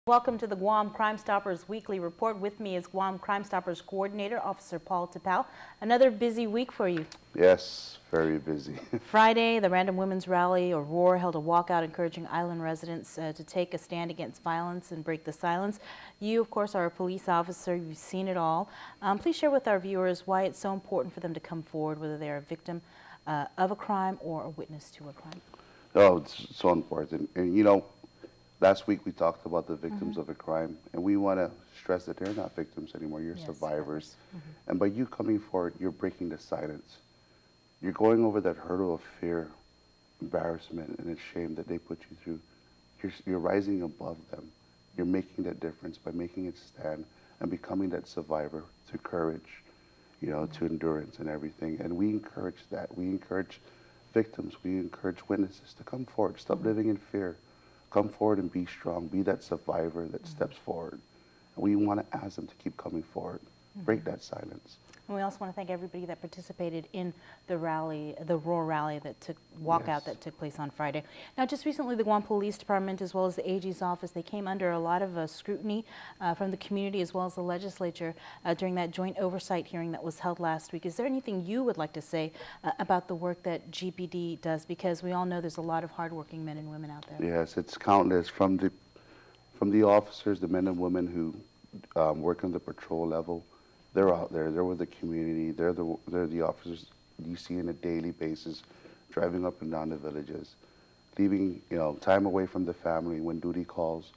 Welcome to the Guam Crimestoppers Weekly Report. With me is Guam Crimestoppers Coordinator, Officer Paul Tapao. Another busy week for you. Yes, very busy. Friday, the Random Women's Rally, or ROAR, held a walkout encouraging island residents to take a stand against violence and break the silence. You, of course, are a police officer. You've seen it all. Please share with our viewers why it's so important for them to come forward, whether they're a victim of a crime or a witness to a crime. Oh, it's so important. And you know, last week we talked about the victims of a crime, and we want to stress that they're not victims anymore. You're survivors. And by you coming forward, you're breaking the silence. You're going over that hurdle of fear, embarrassment, and shame that they put you through. You're rising above them. You're making that difference by making it stand and becoming that survivor to courage, you know, to endurance and everything. And we encourage that. We encourage victims. We encourage witnesses to come forward. Stop living in fear. Come forward and be strong. Be that survivor that steps forward. And we want to ask them to keep coming forward. Break that silence. And we also want to thank everybody that participated in the rally, the ROAR rally that walkout that took place on Friday. Now, just recently, the Guam Police Department, as well as the AG's office, they came under a lot of scrutiny from the community as well as the legislature during that joint oversight hearing that was held last week. Is there anything you would like to say about the work that GPD does? Because we all know there's a lot of hardworking men and women out there. Yes, it's countless. From the officers, the men and women who work on the patrol level. They're out there. They're with the community. They're the officers you see on a daily basis, driving up and down the villages, leaving time away from the family when duty calls.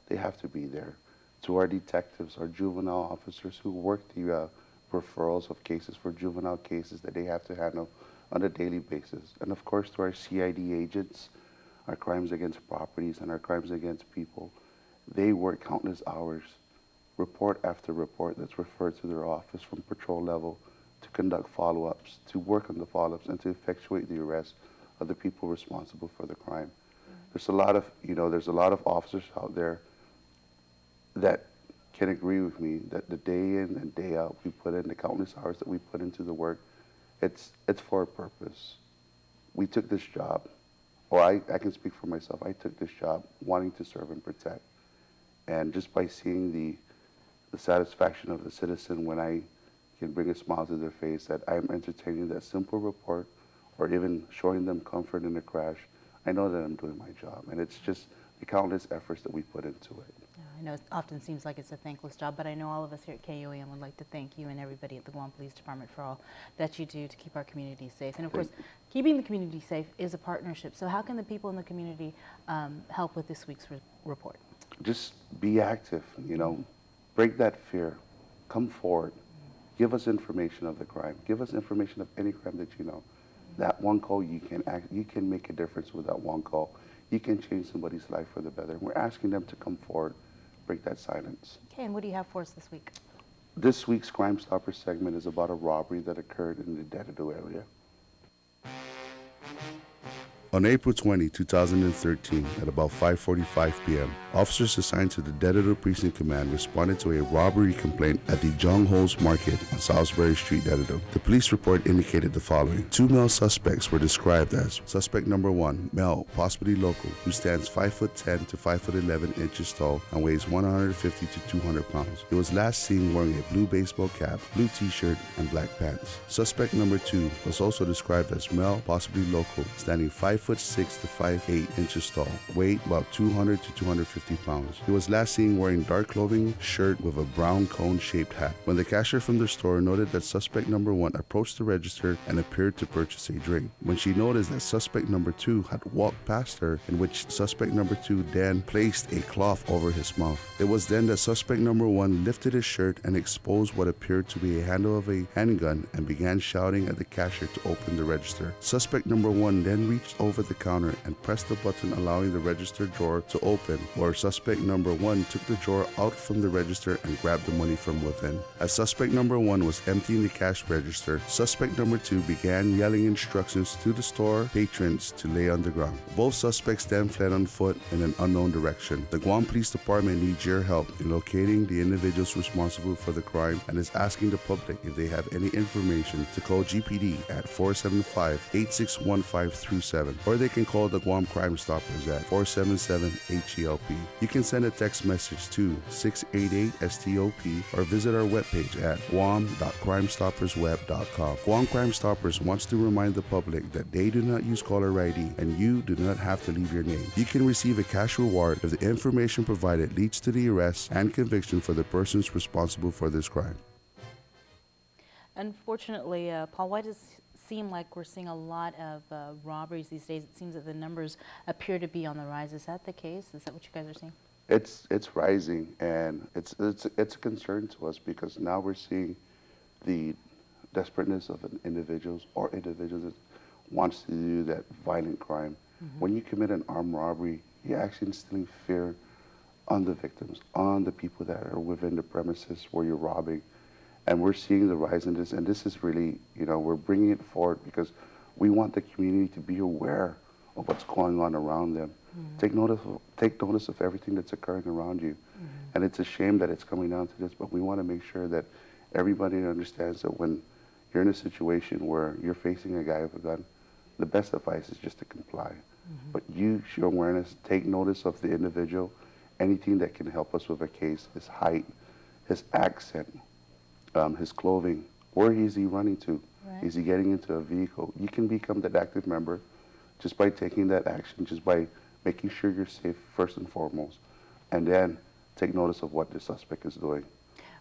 They have to be there. To our detectives, our juvenile officers who work the referrals of cases for juvenile cases that they have to handle on a daily basis, and of course to our CID agents, our crimes against properties and our crimes against people. They work countless hours, report after report that's referred to their office from patrol level to conduct follow-ups, to work on the follow-ups, and to effectuate the arrest of the people responsible for the crime. There's a lot of officers out there that can agree with me that the day in and day out we put in, the countless hours that we put into the work, it's for a purpose. We took this job, or I can speak for myself, I took this job wanting to serve and protect. And just by seeing the satisfaction of the citizen when I can bring a smile to their face that I'm entertaining that simple report or even showing them comfort in a crash, I know that I'm doing my job. And it's just the countless efforts that we put into it. Yeah, I know it often seems like it's a thankless job, but I know all of us here at KUAM would like to thank you and everybody at the Guam Police Department for all that you do to keep our community safe. And of course, keeping the community safe is a partnership. So how can the people in the community help with this week's report? Just be active, break that fear, come forward, give us information of the crime, give us information of any crime that you know. That one call, you can make a difference with that one call. You can change somebody's life for the better. We're asking them to come forward, break that silence. Okay, and what do you have for us this week? This week's Crimestoppers segment is about a robbery that occurred in the Dedado area. On April 20, 2013, at about 5:45 p.m., officers assigned to the Dedado Precinct Command responded to a robbery complaint at the Jong Ho's Market on Salisbury Street, Dedado. The police report indicated the following. Two male suspects were described as suspect number 1, male, possibly local, who stands 5'10" to 5'11" tall and weighs 150 to 200 pounds. He was last seen wearing a blue baseball cap, blue t-shirt, and black pants. Suspect number 2 was also described as male, possibly local, standing 5'6" to 5'8" tall, weight about 200 to 250 pounds. He was last seen wearing dark clothing, shirt with a brown cone-shaped hat. When the cashier from the store noted that suspect number 1 approached the register and appeared to purchase a drink, when she noticed that suspect number 2 had walked past her, in which suspect number 2 then placed a cloth over his mouth. It was then that suspect number 1 lifted his shirt and exposed what appeared to be a handle of a handgun and began shouting at the cashier to open the register. Suspect number 1 then reached over the counter and pressed the button allowing the register drawer to open, where suspect number 1 took the drawer out from the register and grabbed the money from within. As suspect number 1 was emptying the cash register, suspect number 2 began yelling instructions to the store patrons to lay on the ground. Both suspects then fled on foot in an unknown direction. The Guam Police Department needs your help in locating the individuals responsible for the crime and is asking the public if they have any information to call GPD at 475-8615-7. or they can call the Guam Crimestoppers at 477-HELP. You can send a text message to 688-STOP or visit our webpage at guam.crimestoppersweb.com. Guam Crimestoppers wants to remind the public that they do not use caller ID and you do not have to leave your name. You can receive a cash reward if the information provided leads to the arrest and conviction for the persons responsible for this crime. Unfortunately, Paul, why does it seem like we're seeing a lot of robberies these days? It seems that the numbers appear to be on the rise. Is that the case? Is that what you guys are seeing? It's rising, and it's a concern to us because now we're seeing the desperateness of individuals that wants to do that violent crime. When you commit an armed robbery, you're actually instilling fear on the victims, on the people that are within the premises where you're robbing. And we're seeing the rise in this, and this is really, we're bringing it forward because we want the community to be aware of what's going on around them. Take notice of everything that's occurring around you. And it's a shame that it's coming down to this, but we want to make sure that everybody understands that when you're in a situation where you're facing a guy with a gun, the best advice is just to comply. But you show awareness, take notice of the individual, anything that can help us with a case, his height, his accent, his clothing, where is he running to? Right. Is he getting into a vehicle? You can become that active member just by taking that action, just by making sure you're safe first and foremost, and then take notice of what the suspect is doing.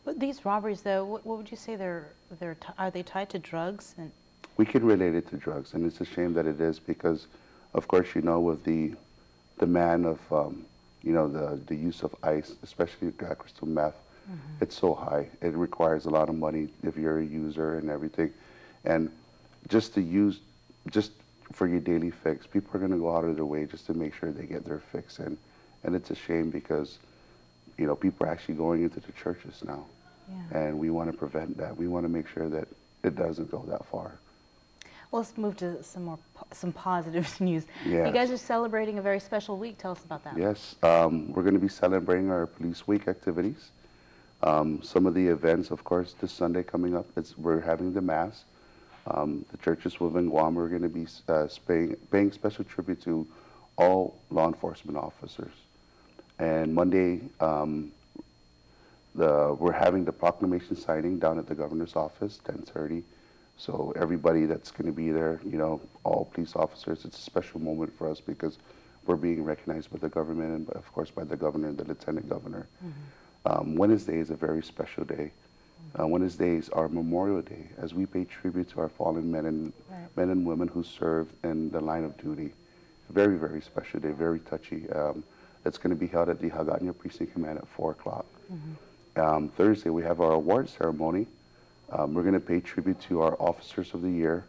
But these robberies, though, what would you say are they tied to drugs? And we can relate it to drugs, and it's a shame that it is because, of course, with the demand of, the use of ice, especially crystal meth, it's so high. It requires a lot of money if you're a user and everything. And just for your daily fix, people are going to go out of their way just to make sure they get their fix in. And it's a shame because, people are actually going into the churches now. Yeah. And we want to prevent that. We want to make sure that it doesn't go that far. Well, let's move to some positive news. Yes. You guys are celebrating a very special week. Tell us about that. Yes, we're going to be celebrating our Police Week activities. Some of the events, of course, this Sunday coming up, we're having the Mass. The churches within Guam are going to be paying special tribute to all law enforcement officers. And Monday, we're having the proclamation signing down at the governor's office, 10:30. So everybody that's going to be there, all police officers, it's a special moment for us because we're being recognized by the government and, of course, by the governor and the lieutenant governor. Wednesday is a very special day. Wednesday is our Memorial Day as we pay tribute to our fallen men and women who served in the line of duty. Very, very special day, very touchy. It's going to be held at the Hagåtña Precinct Command at 4 o'clock. Thursday, we have our award ceremony. We're going to pay tribute to our Officers of the Year,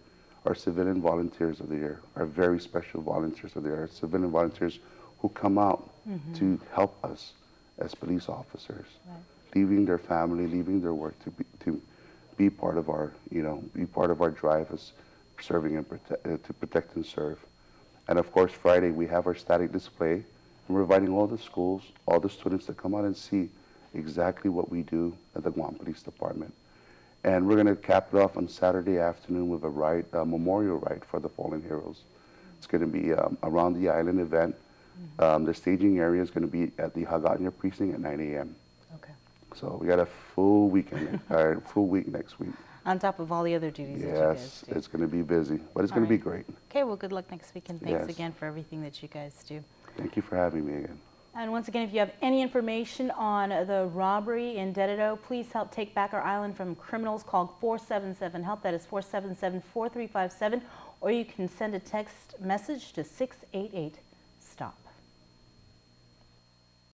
our Civilian Volunteers of the Year, our very special volunteers of the year, our civilian volunteers who come out to help us as police officers, leaving their family, leaving their work to be part of our, be part of our drive as serving and to protect and serve. And of course, Friday we have our static display, and we're inviting all the schools, all the students to come out and see exactly what we do at the Guam Police Department. And we're going to cap it off on Saturday afternoon with a memorial ride for the fallen heroes. It's going to be around the island event. The staging area is going to be at the Hagåtña Precinct at 9 a.m. Okay. So we got a full weekend, full week next week. On top of all the other duties that you guys do. Yes, it's going to be busy, but it's going to be great. Okay, well, good luck next week, and thanks again for everything that you guys do. Thank you for having me again. And once again, if you have any information on the robbery in Dededo, please help take back our island from criminals. Call 477-HELP. That is 477-4357. Or you can send a text message to 688